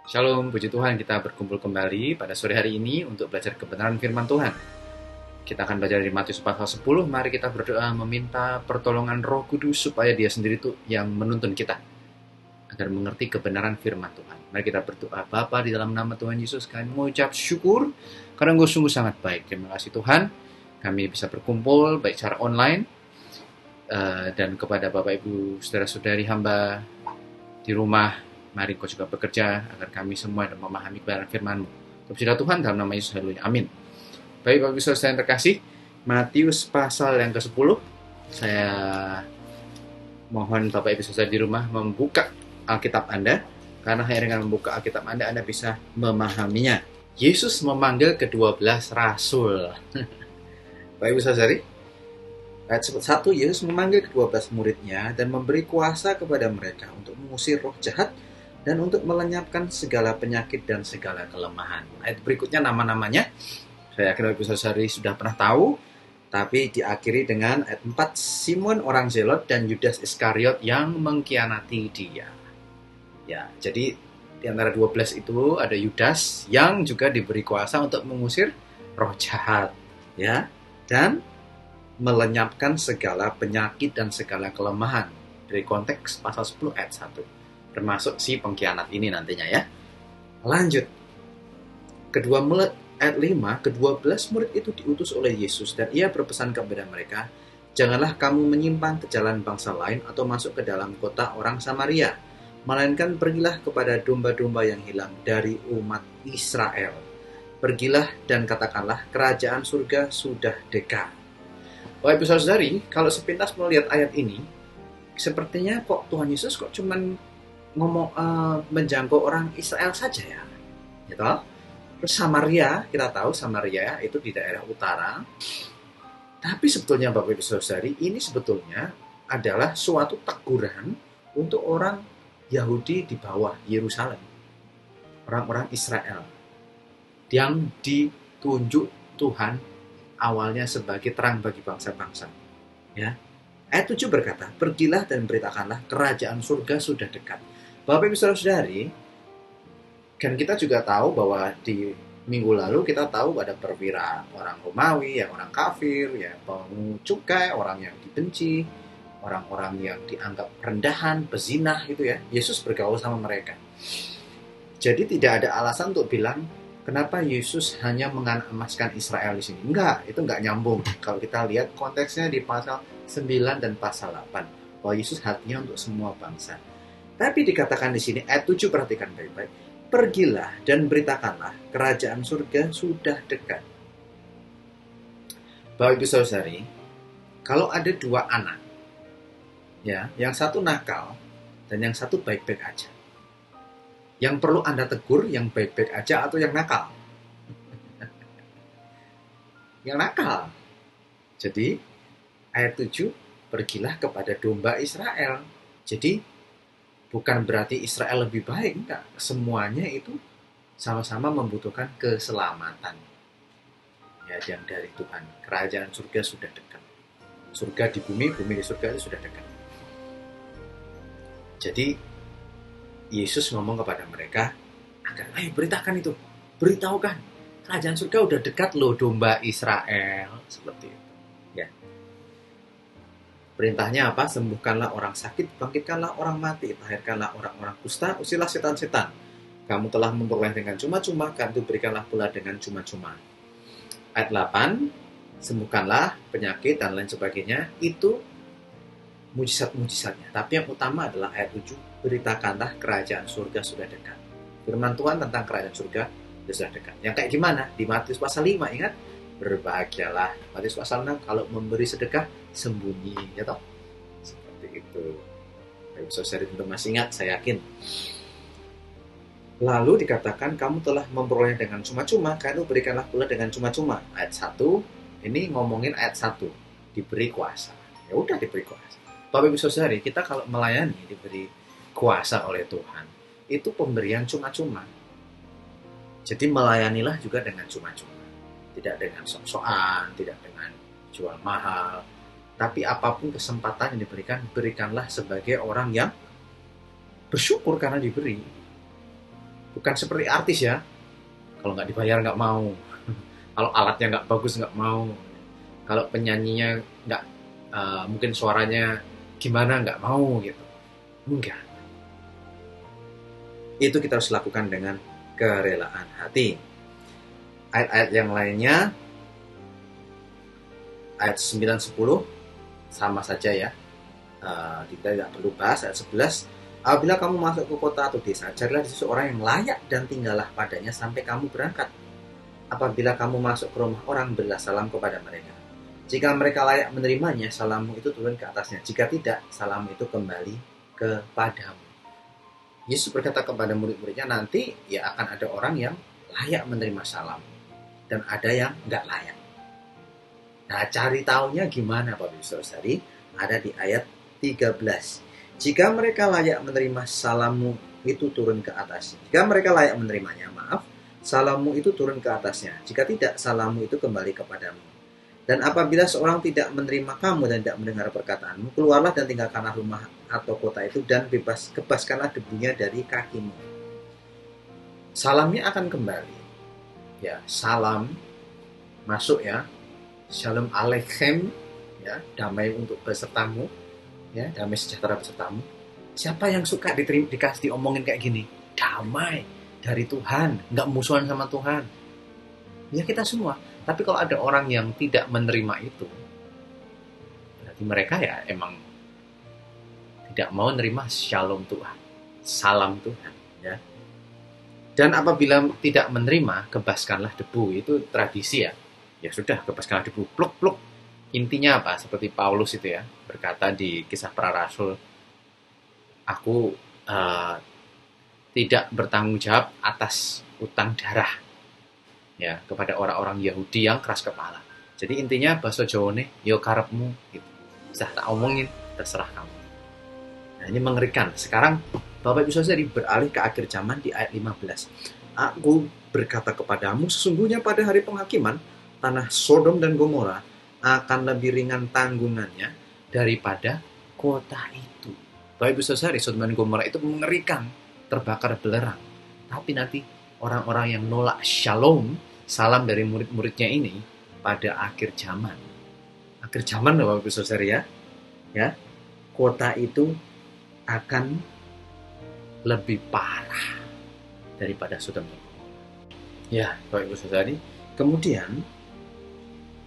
Shalom, puji Tuhan, kita berkumpul kembali pada sore hari ini untuk belajar kebenaran firman Tuhan. Kita akan belajar dari Matius pasal 10. Mari kita berdoa meminta pertolongan Roh Kudus supaya Dia sendiri itu yang menuntun kita agar mengerti kebenaran firman Tuhan. Mari kita berdoa. Bapa, di dalam nama Tuhan Yesus kami mengucap syukur karena Engkau sungguh sangat baik. Terima kasih Tuhan, kami bisa berkumpul baik secara online dan kepada Bapak Ibu saudara-saudari hamba di rumah. Mari Kau juga bekerja agar kami semua dapat memahami kebenaran firman-Mu. Terpujilah Tuhan dalam nama Yesus, haleluya, amin. Baik Bapak Ibu Saudara yang terkasih, Matius pasal yang ke-10. Saya mohon Bapak Ibu Saudara di rumah membuka Alkitab Anda, karena hanya dengan membuka Alkitab Anda bisa memahaminya. Yesus memanggil ke-12 rasul. Bapak Ibu Saudari, ayat 1, Yesus memanggil ke-12 muridnya dan memberi kuasa kepada mereka untuk mengusir roh jahat dan untuk melenyapkan segala penyakit dan segala kelemahan. Ayat berikutnya nama-namanya, saya yakin Ibu Saudari sudah pernah tahu, tapi diakhiri dengan ayat 4, Simon orang Zelot dan Yudas Iskariot yang mengkhianati dia. Ya, jadi di antara 12 itu ada Yudas yang juga diberi kuasa untuk mengusir roh jahat, ya, dan melenyapkan segala penyakit dan segala kelemahan. Dari konteks pasal 10 ayat 1. Termasuk si pengkhianat ini nantinya ya. Lanjut. Ayat 5, ke-12 murid itu diutus oleh Yesus dan ia berpesan kepada mereka, janganlah kamu menyimpang ke jalan bangsa lain atau masuk ke dalam kota orang Samaria, melainkan pergilah kepada domba-domba yang hilang dari umat Israel. Pergilah dan katakanlah kerajaan surga sudah dekat. Bapak Ibu Saudari, kalau sepintas melihat ayat ini, sepertinya kok Tuhan Yesus kok cuman menjangkau orang Israel saja ya, gitu. Terus Samaria, kita tahu Samaria itu di daerah utara. Tapi sebetulnya Bapak Ibu Saudari, ini sebetulnya adalah suatu teguran untuk orang Yahudi di bawah Yerusalem, orang-orang Israel yang ditunjuk Tuhan awalnya sebagai terang bagi bangsa-bangsa. Ya. Ayat 7 berkata, pergilah dan beritakanlah kerajaan surga sudah dekat. Bapak Ibu Saudari, kan kita juga tahu bahwa di minggu lalu kita tahu ada perwira orang Romawi, yang orang kafir, ya pungut cukai, orang yang dibenci, orang-orang yang dianggap rendahan, pezinah gitu ya. Yesus bergaul sama mereka. Jadi tidak ada alasan untuk bilang kenapa Yesus hanya mengemaskan Israel di sini. Enggak, itu enggak nyambung. Kalau kita lihat konteksnya di pasal 9 dan pasal 8, bahwa Yesus hatinya untuk semua bangsa. Tapi dikatakan di sini ayat 7, perhatikan baik-baik. Pergilah dan beritakanlah kerajaan surga sudah dekat. Bapak Ibu Saudari, kalau ada dua anak, ya, yang satu nakal dan yang satu baik-baik aja, yang perlu Anda tegur yang baik-baik aja atau yang nakal? Yang nakal. Jadi ayat 7, pergilah kepada domba Israel. Jadi bukan berarti Israel lebih baik, enggak. Semuanya itu sama-sama membutuhkan keselamatan. Ya, yang dari Tuhan. Kerajaan surga sudah dekat. Surga di bumi, bumi di surga itu sudah dekat. Jadi Yesus ngomong kepada mereka agar ayo beritakan itu, beritahukan kerajaan surga udah dekat loh, domba Israel, seperti itu. Ya. Perintahnya apa? Sembuhkanlah orang sakit, bangkitkanlah orang mati, tahirkanlah orang-orang kusta, usirlah setan-setan. Kamu telah memperoleh dengan cuma-cuma, kamu berikanlah pula dengan cuma-cuma. Ayat 8, sembuhkanlah penyakit dan lain sebagainya, itu mujizat-mujizatnya. Tapi yang utama adalah ayat 7, beritakanlah kerajaan surga sudah dekat. Firman Tuhan tentang kerajaan surga sudah dekat. Yang kayak gimana? Di Matius pasal 5, ingat? Berbahagialah. Matius pasal 6, kalau memberi sedekah sembunyi, ya toh, seperti itu. Ibu saudari tentu masih ingat, saya yakin. Lalu dikatakan kamu telah memperoleh dengan cuma-cuma, kamu berikanlah pula dengan cuma-cuma. Ayat 1 ini ngomongin ayat 1, diberi kuasa. Ya udah, diberi kuasa. Bapak Ibu saudari, kita kalau melayani diberi kuasa oleh Tuhan, itu pemberian cuma-cuma. Jadi melayanilah juga dengan cuma-cuma. Tidak dengan sok-sokan, tidak dengan jual mahal, tapi apapun kesempatan yang diberikan, berikanlah sebagai orang yang bersyukur karena diberi. Bukan seperti artis ya, kalau nggak dibayar nggak mau, kalau alatnya nggak bagus nggak mau, kalau penyanyinya nggak mungkin suaranya gimana nggak mau gitu. Enggak, itu kita harus lakukan dengan kerelaan hati. Ayat-ayat yang lainnya, ayat 9-10 sama saja ya. Kita tidak perlu bahas. Ayat 11, apabila kamu masuk ke kota atau desa, carilah di situ orang yang layak dan tinggallah padanya sampai kamu berangkat. Apabila kamu masuk ke rumah orang, berilah salam kepada mereka. Jika mereka layak menerimanya, salammu itu turun ke atasnya. Jika tidak, salammu itu kembali kepadamu. Yesus berkata kepada murid-muridnya, nanti ya akan ada orang yang layak menerima salam dan ada yang nggak layak. Nah, cari taunya gimana Bapak Ibu Saudara? Ada di ayat 13. Jika mereka layak menerima salammu itu turun ke atasnya. Jika mereka layak menerimanya, salammu itu turun ke atasnya. Jika tidak, salammu itu kembali kepadamu. Dan apabila seorang tidak menerima kamu dan tidak mendengar perkataanmu, keluarlah dan tinggalkanlah rumah atau kota itu dan bebaskanlah debunya dari kakimu. Salamnya akan kembali. Ya, salam masuk ya. Shalom Aleichem, ya, damai untuk besertamu, ya, damai sejahtera besertamu. Siapa yang suka dikasih diomongin kayak gini? Damai dari Tuhan, nggak musuhan sama Tuhan. Ya kita semua. Tapi kalau ada orang yang tidak menerima itu, berarti mereka ya emang tidak mau menerima shalom Tuhan, salam Tuhan, ya. Dan apabila tidak menerima, kebaskanlah debu. Itu tradisi ya. Ya sudah, kebaskanlah debu. Pluk-pluk. Intinya apa? Seperti Paulus itu ya, berkata di Kisah Para Rasul, aku tidak bertanggung jawab atas utang darah ya kepada orang-orang Yahudi yang keras kepala. Jadi intinya bahasa Jawane, yo karepmu gitu. Bisa tak omongin, terserah kamu. Nah, ini mengerikan. Sekarang Bapak Ibu Saudara beralih ke akhir zaman di ayat 15. Aku berkata kepadamu, sesungguhnya pada hari penghakiman tanah Sodom dan Gomora akan lebih ringan tanggungannya daripada kota itu. Bapak Ibu Saudara, Sodom dan Gomora itu mengerikan, terbakar belerang. Tapi nanti orang-orang yang nolak shalom, salam dari murid-muridnya ini pada akhir zaman. Akhir zaman Bapak Ibu Saudara ya. Kota itu akan lebih parah daripada Sodom dan Gomora. Ya, Bapak Ibu Saudara. Kemudian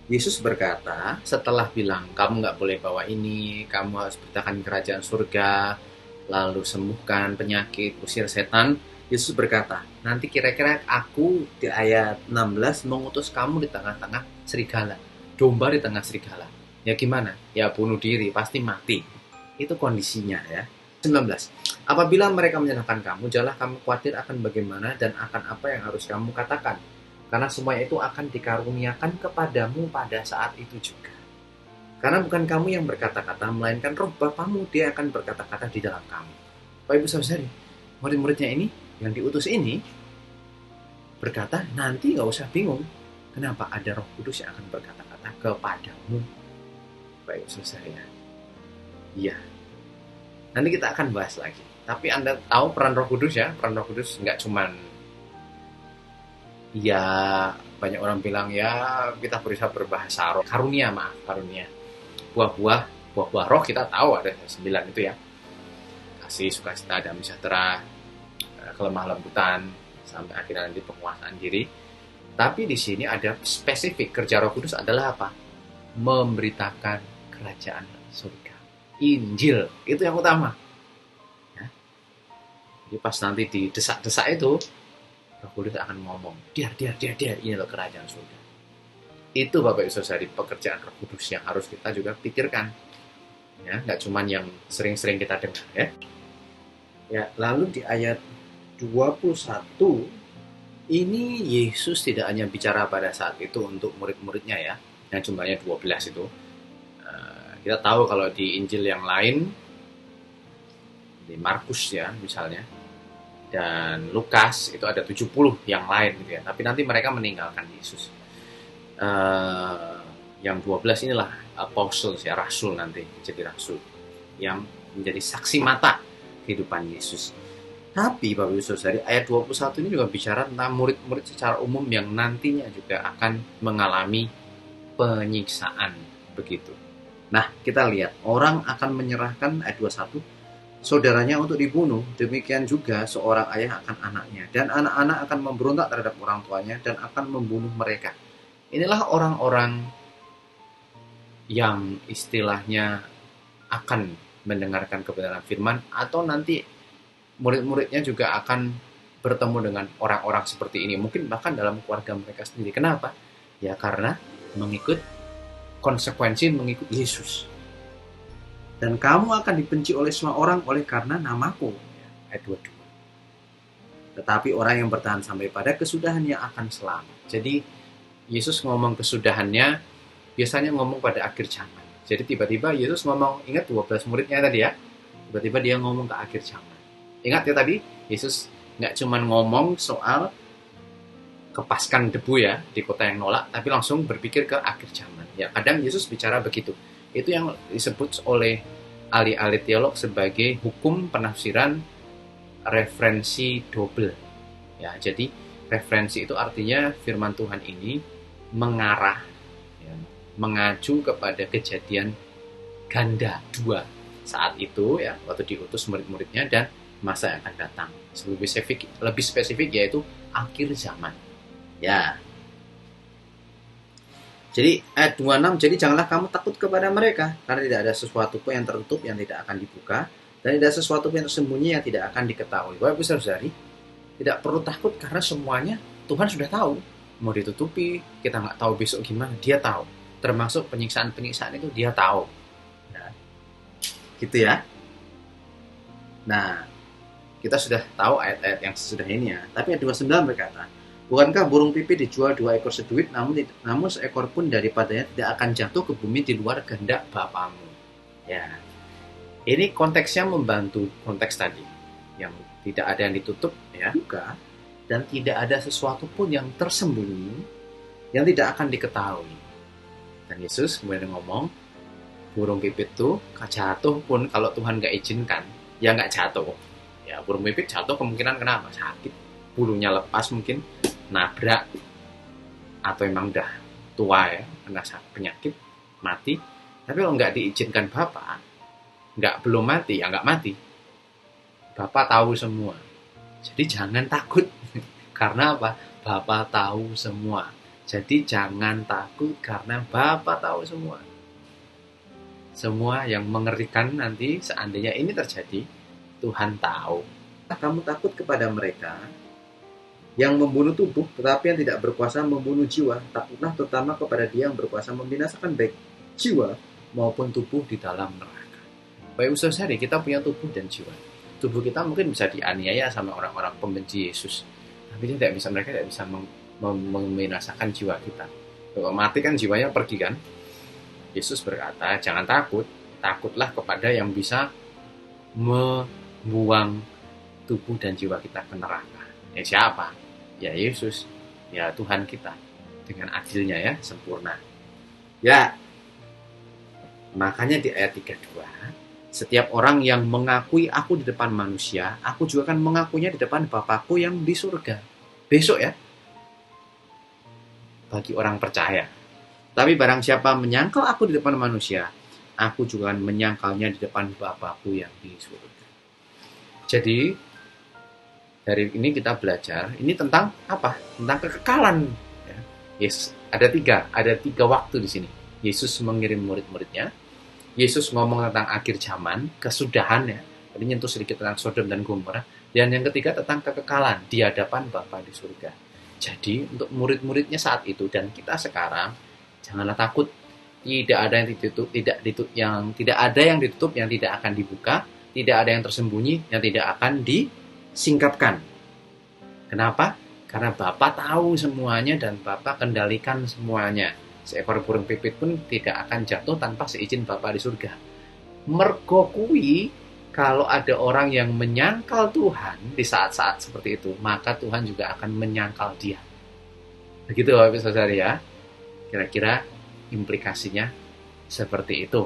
Yesus berkata, setelah bilang, kamu nggak boleh bawa ini, kamu harus beritakan kerajaan surga, lalu sembuhkan penyakit, usir setan, Yesus berkata, nanti kira-kira aku di ayat 16 mengutus kamu di tengah-tengah serigala, domba di tengah serigala. Ya gimana? Ya bunuh diri, pasti mati. Itu kondisinya ya. 19. Apabila mereka menyalahkan kamu, janganlah kamu khawatir akan bagaimana dan akan apa yang harus kamu katakan. Karena semua itu akan dikaruniakan kepadamu pada saat itu juga. Karena bukan kamu yang berkata-kata, melainkan Roh Bapamu, dia akan berkata-kata di dalam kamu. Bapak Ibu Saudara, murid-muridnya ini, yang diutus ini, berkata, nanti gak usah bingung. Kenapa ada Roh Kudus yang akan berkata-kata kepadamu. Bapak Ibu Saudara, iya. Nanti kita akan bahas lagi. Tapi Anda tahu peran Roh Kudus ya? Peran Roh Kudus nggak cuman ya banyak orang bilang ya kita berusaha berbahasa roh, karunia. Buah-buah roh kita tahu ada 9 itu ya, kasih, sukacita, damai sejahtera, kelemah lembutan, sampai akhirnya nanti penguasaan diri. Tapi di sini ada spesifik, kerja Roh Kudus adalah apa? Memberitakan kerajaan surga, Injil, itu yang utama ya. Jadi pas nanti didesak-desak itu, Roh Kudus akan ngomong, dia, ini loh kerajaan surga. Itu Bapak Ibu Saudara, pekerjaan Roh Kudus yang harus kita juga pikirkan. Ya, nggak cuman yang sering-sering kita dengar ya. Ya, lalu di ayat 21 ini Yesus tidak hanya bicara pada saat itu untuk murid-muridnya ya, yang jumlahnya 12 itu. Kita tahu kalau di Injil yang lain, di Markus ya misalnya, dan Lukas itu ada 70 yang lain gitu ya. Tapi nanti mereka meninggalkan Yesus. Yang 12 inilah apostles ya, rasul nanti jadi rasul yang menjadi saksi mata kehidupan Yesus. Tapi Bapak Ibu Saudara, ayat 21 ini juga bicara tentang murid-murid secara umum yang nantinya juga akan mengalami penyiksaan begitu. Nah, kita lihat orang akan menyerahkan ayat 21 saudaranya untuk dibunuh, demikian juga seorang ayah akan anaknya, dan anak-anak akan memberontak terhadap orang tuanya dan akan membunuh mereka. Inilah orang-orang yang istilahnya akan mendengarkan kebenaran firman, atau nanti murid-muridnya juga akan bertemu dengan orang-orang seperti ini, mungkin bahkan dalam keluarga mereka sendiri. Kenapa? Ya karena mengikut konsekuensi mengikut Yesus. Dan kamu akan dibenci oleh semua orang oleh karena namaku. Ayat 22. Tetapi orang yang bertahan sampai pada kesudahannya akan selamat. Jadi Yesus ngomong kesudahannya biasanya ngomong pada akhir zaman. Jadi tiba-tiba Yesus ngomong, ingat 12 muridnya tadi ya, tiba-tiba dia ngomong ke akhir zaman. Ingat ya tadi, Yesus nggak cuma ngomong soal kepaskan debu ya di kota yang nolak, tapi langsung berpikir ke akhir zaman. Ya kadang Yesus bicara begitu. Itu yang disebut oleh ahli-ahli teolog sebagai hukum penafsiran referensi double. Ya, jadi referensi itu artinya firman Tuhan ini mengarah, ya, mengacu kepada kejadian ganda dua saat itu ya, waktu diutus murid-muridnya dan masa yang akan datang. Lebih spesifik yaitu akhir zaman. Ya. Jadi ayat 26, jadi janganlah kamu takut kepada mereka, karena tidak ada sesuatu pun yang tertutup yang tidak akan dibuka, dan tidak ada sesuatu pun yang tersembunyi yang tidak akan diketahui. Bapak Ibu Saudari, tidak perlu takut karena semuanya Tuhan sudah tahu. Mau ditutupi, kita nggak tahu besok gimana, dia tahu. Termasuk penyiksaan-penyiksaan itu dia tahu. Nah, gitu ya. Nah, kita sudah tahu ayat-ayat yang sesudah ini ya. Tapi ayat 29 berkata, bukankah burung pipit dijual 2 ekor seduit, namun seekor pun daripadanya tidak akan jatuh ke bumi di luar kehendak Bapamu. Ya, ini konteksnya membantu konteks tadi, yang tidak ada yang ditutup ya, buka, dan tidak ada sesuatu pun yang tersembunyi yang tidak akan diketahui. Dan Yesus kemudian ngomong, burung pipit tuh jatuh pun kalau Tuhan nggak izinkan, ya nggak jatuh. Ya burung pipit jatuh kemungkinan kenapa? Sakit, bulunya lepas mungkin, nabrak, atau emang udah tua ya, kena penyakit, mati. Tapi kalau nggak diizinkan Bapak, belum mati, ya nggak mati. Bapak tahu semua. Jadi jangan takut. Karena apa? Bapak tahu semua. Jadi jangan takut karena Bapak tahu semua. Semua yang mengerikan nanti seandainya ini terjadi, Tuhan tahu. Kamu takut kepada mereka yang membunuh tubuh, tetapi yang tidak berkuasa membunuh jiwa. Takutlah terutama kepada dia yang berkuasa membinasakan baik jiwa maupun tubuh di dalam neraka. Baik usaha sehari kita punya tubuh dan jiwa. Tubuh kita mungkin bisa dianiaya sama orang-orang pembenci Yesus, tapi mereka tidak bisa membinasakan jiwa kita. Kalau mati kan jiwanya pergi kan. Yesus berkata, jangan takut, takutlah kepada yang bisa membuang tubuh dan jiwa kita ke neraka. Ya siapa? Ya Yesus, ya Tuhan kita dengan adilnya ya, sempurna. Ya, makanya di ayat 32, setiap orang yang mengakui aku di depan manusia, aku juga akan mengakuinya di depan Bapakku yang di surga. Besok ya, bagi orang percaya. Tapi barang siapa menyangkal aku di depan manusia, aku juga akan menyangkalnya di depan Bapakku yang di surga. Jadi, dari ini kita belajar, ini tentang apa? Tentang kekekalan. Ya. Yesus, ada tiga waktu di sini. Yesus mengirim murid-muridnya, Yesus ngomong tentang akhir zaman, kesudahan ya, tadi nyentuh sedikit tentang Sodom dan Gomora, dan yang ketiga tentang kekekalan di hadapan Bapa di surga. Jadi untuk murid-muridnya saat itu dan kita sekarang, janganlah takut. Tidak ada yang ditutup, tidak ada yang ditutup yang tidak akan dibuka, tidak ada yang tersembunyi yang tidak akan disingkapkan. Kenapa? Karena Bapa tahu semuanya dan Bapa kendalikan semuanya. Seekor burung pipit pun tidak akan jatuh tanpa seizin Bapa di surga. Mergo kuwi, kalau ada orang yang menyangkal Tuhan di saat-saat seperti itu, maka Tuhan juga akan menyangkal dia. Begitu Bapak Ibu Saudara ya. Kira-kira implikasinya seperti itu.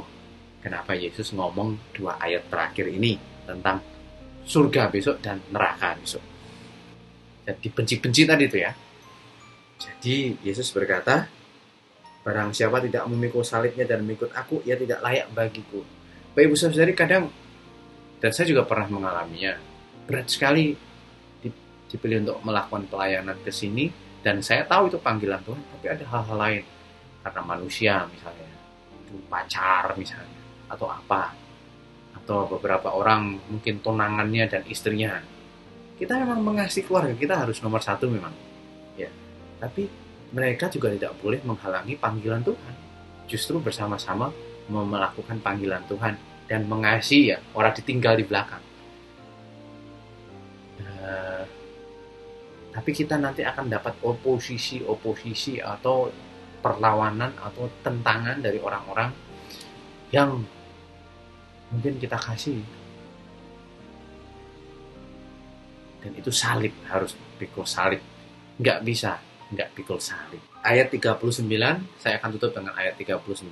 Kenapa Yesus ngomong 2 ayat terakhir ini tentang surga besok dan neraka besok. Jadi benci-benci tadi itu ya. Jadi Yesus berkata, barang siapa tidak memikul salibnya dan mengikut aku, ia tidak layak bagiku. Bapak Ibu Saudari, kadang, dan saya juga pernah mengalaminya, berat sekali dipilih untuk melakukan pelayanan ke sini, dan saya tahu itu panggilan Tuhan, tapi ada hal-hal lain. Karena manusia misalnya, itu pacar misalnya, atau apa, atau beberapa orang mungkin tunangannya dan istrinya. Kita memang mengasihi keluarga, kita harus nomor satu memang. Ya, tapi mereka juga tidak boleh menghalangi panggilan Tuhan. Justru bersama-sama melakukan panggilan Tuhan dan mengasihi ya orang ditinggal di belakang. Tapi kita nanti akan dapat oposisi atau perlawanan atau tentangan dari orang-orang yang mungkin kita kasih. Dan itu salib, harus pikul salib. Nggak bisa, nggak pikul salib. Ayat 39, saya akan tutup dengan ayat 39.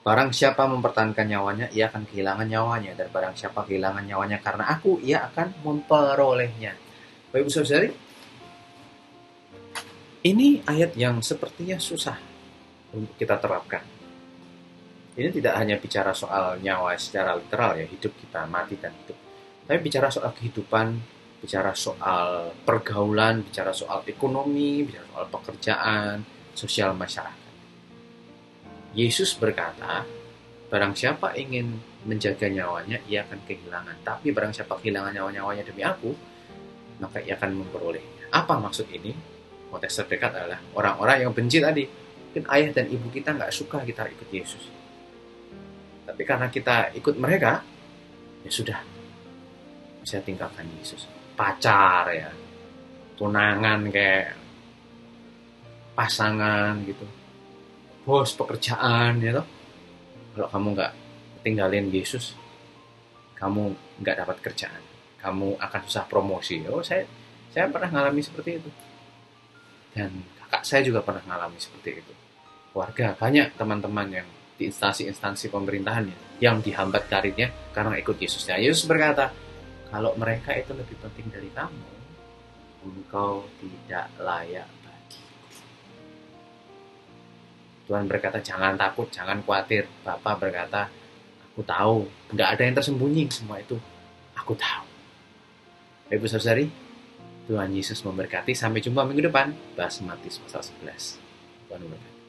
Barang siapa mempertahankan nyawanya, ia akan kehilangan nyawanya. Dan barang siapa kehilangan nyawanya karena aku, ia akan memperolehnya. Bapak Ibu Saudari, ini ayat yang sepertinya susah untuk kita terapkan. Ini tidak hanya bicara soal nyawa secara literal ya, hidup kita, mati dan hidup. Tapi bicara soal kehidupan, bicara soal pergaulan, bicara soal ekonomi, bicara soal pekerjaan, sosial masyarakat. Yesus berkata, barang siapa ingin menjaga nyawanya, ia akan kehilangan. Tapi barang siapa kehilangan nyawanya demi aku, maka ia akan memperolehnya. Apa maksud ini? Konteks terdekat adalah orang-orang yang benci tadi. Mungkin ayah dan ibu kita nggak suka kita ikut Yesus. Tapi karena kita ikut mereka, ya sudah, bisa tinggalkan Yesus. Pacar ya, tunangan kayak pasangan gitu, bos pekerjaan gitu. Kalau kamu nggak tinggalin Yesus, kamu nggak dapat kerjaan, kamu akan susah promosi. Oh, saya pernah ngalami seperti itu, dan kakak saya juga pernah ngalami seperti itu. Keluarga banyak teman-teman yang di instansi-instansi pemerintahannya yang dihambat karirnya karena ikut Yesus. Nah, Yesus berkata, kalau mereka itu lebih penting dari kamu, engkau tidak layak bagi. Tuhan berkata, jangan takut, jangan khawatir. Bapa berkata, aku tahu, nggak ada yang tersembunyi, semua itu aku tahu. Ibu saudari, Tuhan Yesus memberkati. Sampai jumpa minggu depan. Bahas Matius pasal 11. Tuhan memberkati.